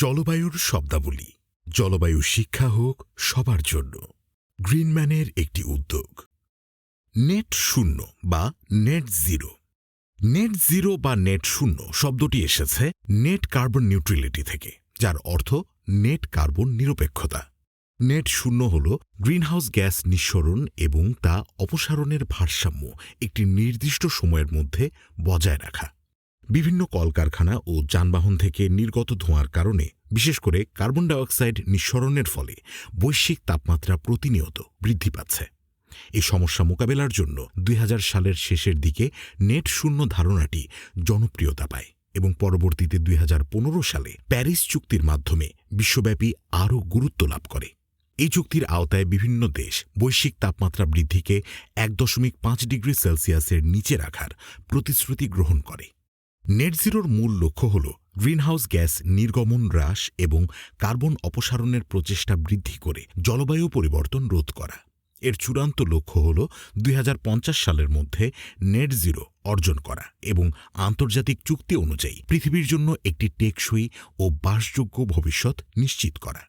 জলবায়ুর শব্দাবলী। জলবায়ু শিক্ষা হোক সবার জন্য। গ্রিনম্যানের একটি উদ্যোগ। নেট শূন্য বা নেট জিরো। নেট জিরো বা নেট শূন্য শব্দটি এসেছে নেট কার্বন নিউট্রালিটি থেকে, যার অর্থ নেট কার্বন নিরপেক্ষতা। নেট শূন্য হল গ্রিনহাউস গ্যাস নিঃসরণ এবং তা অপসারণের ভারসাম্য একটি নির্দিষ্ট সময়ের মধ্যে বজায় রাখা। বিভিন্ন কলকারখানা ও যানবাহন থেকে নির্গত ধোঁয়ার কারণে, বিশেষ করে কার্বন ডাইঅক্সাইড নিঃসরণের ফলে বৈশ্বিক তাপমাত্রা প্রতিনিয়ত বৃদ্ধি পাচ্ছে। এই সমস্যা মোকাবেলার জন্য ২০০০ সালের শেষের দিকে নেট শূন্য ধারণাটি জনপ্রিয়তা পায় এবং পরবর্তীতে ২০১৫ সালে প্যারিস চুক্তির মাধ্যমে বিশ্বব্যাপী আরও গুরুত্ব লাভ করে। এই চুক্তির আওতায় বিভিন্ন দেশ বৈশ্বিক তাপমাত্রা বৃদ্ধিকে ১.৫ ডিগ্রি সেলসিয়াসের নিচে রাখার প্রতিশ্রুতি গ্রহণ করে। নেট জিরোর মূল লক্ষ্য হল গ্রিনহাউস গ্যাস নির্গমন হ্রাস এবং কার্বন অপসারণের প্রচেষ্টা বৃদ্ধি করে জলবায়ু পরিবর্তন রোধ করা। এর চূড়ান্ত লক্ষ্য হল ২০৫০ সালের মধ্যে নেট জিরো অর্জন করা এবং আন্তর্জাতিক চুক্তি অনুযায়ী পৃথিবীর জন্য একটি টেকসই ও বাসযোগ্য ভবিষ্যৎ নিশ্চিত করা।